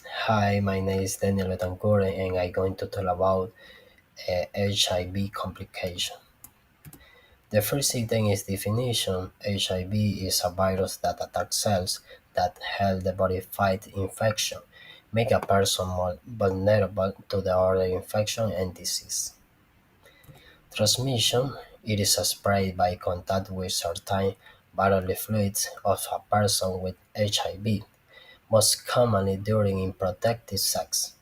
Hi, my name is Daniel Betancourt, and I'm going to talk about HIV complication. The first thing is definition. HIV is a virus that attacks cells that help the body fight infection, make a person more vulnerable to the other infection and disease. Transmission. It is spread by contact with certain bodily fluids of a person with HIV, most commonly during unprotected sex.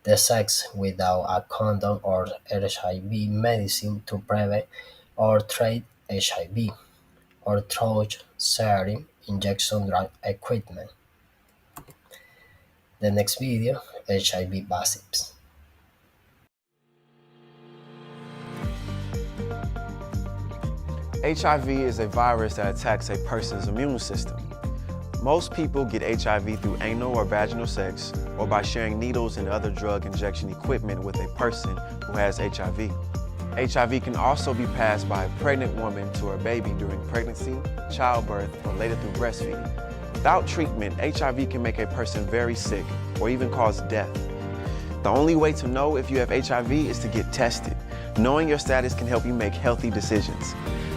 The sex without a condom or HIV medicine to prevent or treat HIV, or through serum injection drug equipment. The next video, HIV gossips. HIV is a virus that attacks a person's immune system. Most people get HIV through anal or vaginal sex or by sharing needles and other drug injection equipment with a person who has HIV. HIV can also be passed by a pregnant woman to her baby during pregnancy, childbirth, or later through breastfeeding. Without treatment, HIV can make a person very sick or even cause death. The only way to know if you have HIV is to get tested. Knowing your status can help you make healthy decisions.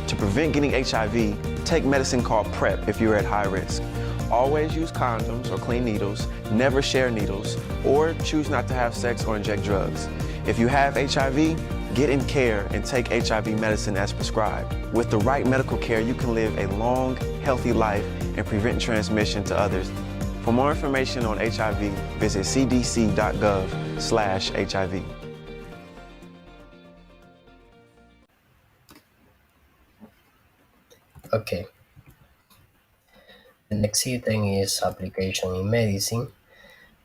To prevent getting HIV, take medicine called PrEP if you're at high risk. Always use condoms or clean needles, never share needles, or choose not to have sex or inject drugs. If you have HIV, get in care and take HIV medicine as prescribed. With the right medical care, you can live a long, healthy life and prevent transmission to others. For more information on HIV, visit cdc.gov/HIV. Okay, the next thing is application in medicine.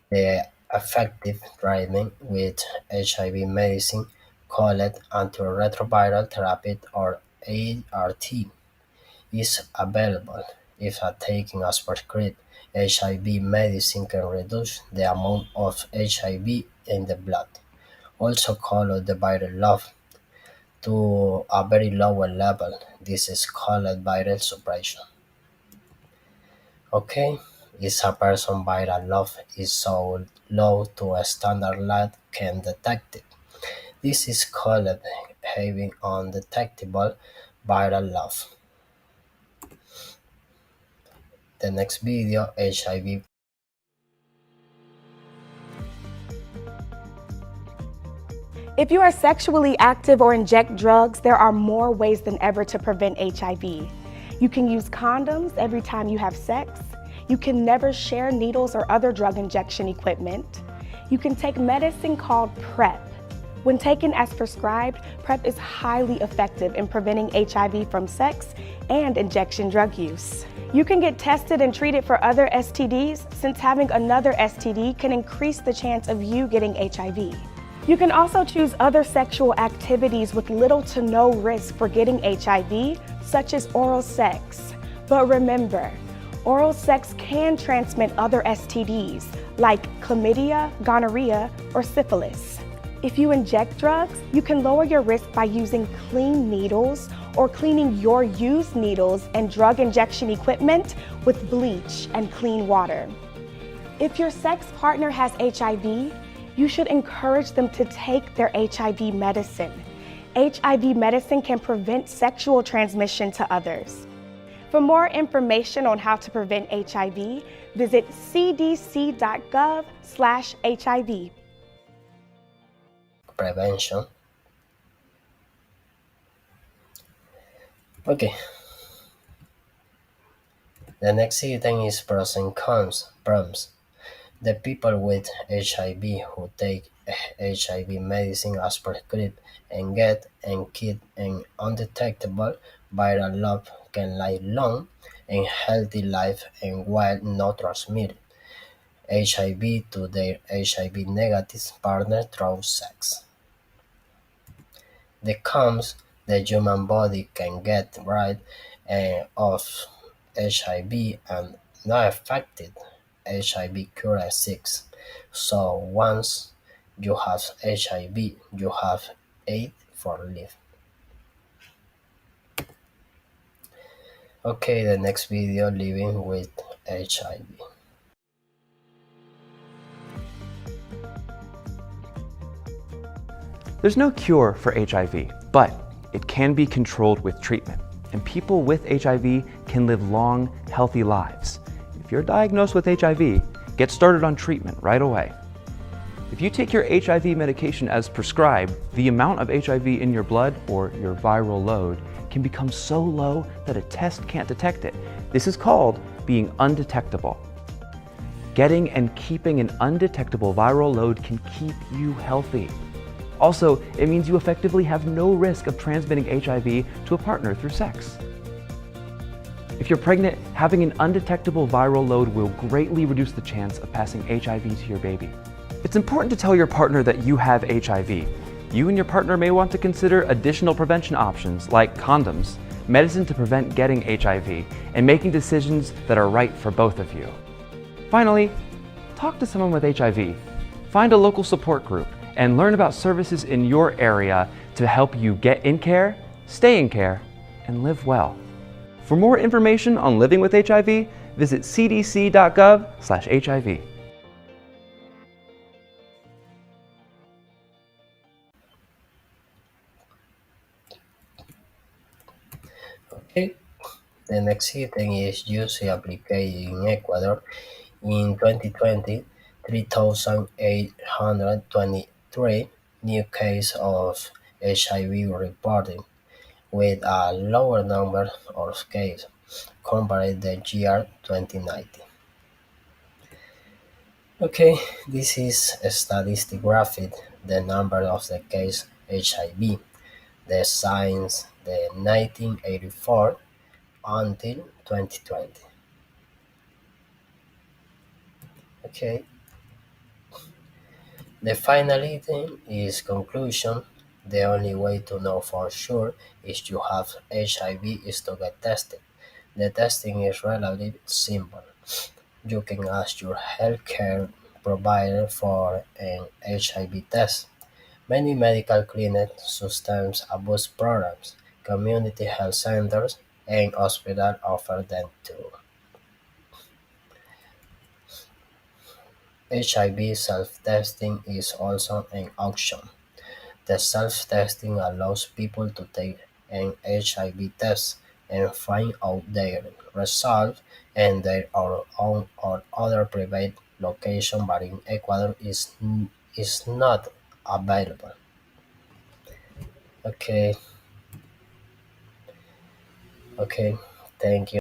The effective treatment with HIV medicine called antiretroviral therapy or ART is available. If taken as prescribed, HIV medicine can reduce the amount of HIV in the blood, also called the viral load, to a very lower level. This is called viral suppression. Okay, if a person viral load is so low to a standard lab can detect it. This is called having undetectable viral load. The next video, HIV. If you are sexually active or inject drugs, there are more ways than ever to prevent HIV. You can use condoms every time you have sex. You can never share needles or other drug injection equipment. You can take medicine called PrEP. When taken as prescribed, PrEP is highly effective in preventing HIV from sex and injection drug use. You can get tested and treated for other STDs, since having another STD can increase the chance of you getting HIV. You can also choose other sexual activities with little to no risk for getting HIV, such as oral sex. But remember, oral sex can transmit other STDs like chlamydia, gonorrhea, or syphilis. If you inject drugs, you can lower your risk by using clean needles or cleaning your used needles and drug injection equipment with bleach and clean water. If your sex partner has HIV, you should encourage them to take their HIV medicine. HIV medicine can prevent sexual transmission to others. For more information on how to prevent HIV, visit cdc.gov/HIV. Prevention. Okay, the next thing is pros and cons. Pros. The people with HIV who take HIV medicine as prescribed and get and keep an undetectable viral load can live long and healthy life and while not transmitting HIV to their HIV negative partner through sex. The cons, the human body can get rid of HIV and not affected HIV cure sex. So once you have HIV, you have it for life. Okay, the next video, living with HIV. There's no cure for HIV, but it can be controlled with treatment, and people with HIV can live long, healthy lives. If you're diagnosed with HIV, get started on treatment right away. If you take your HIV medication as prescribed, the amount of HIV in your blood, or your viral load, can become so low that a test can't detect it. This is called being undetectable. Getting and keeping an undetectable viral load can keep you healthy. Also, it means you effectively have no risk of transmitting HIV to a partner through sex. If you're pregnant, having an undetectable viral load will greatly reduce the chance of passing HIV to your baby. It's important to tell your partner that you have HIV. You and your partner may want to consider additional prevention options like condoms, medicine to prevent getting HIV, and making decisions that are right for both of you. Finally, talk to someone with HIV. Find a local support group and learn about services in your area to help you get in care, stay in care, and live well. For more information on living with HIV, visit cdc.gov/HIV. Okay, the next thing is UC applied in Ecuador in 2020, 3,823 new cases of HIV reported, with a lower number of cases compared to the year 2019. Okay, this is a statistic graphic, the number of the case HIV, the since the 1984 until 2020. Okay, the final item is conclusion. The only way to know for sure if you have HIV is to get tested. The testing is relatively simple. You can ask your healthcare provider for an HIV test. Many medical clinics, substance abuse programs, community health centers, and hospitals offer them too. HIV self-testing is also an option. The self-testing allows people to take an HIV test and find out their result in their own or other private location, but in Ecuador is not available. Okay, okay, thank you.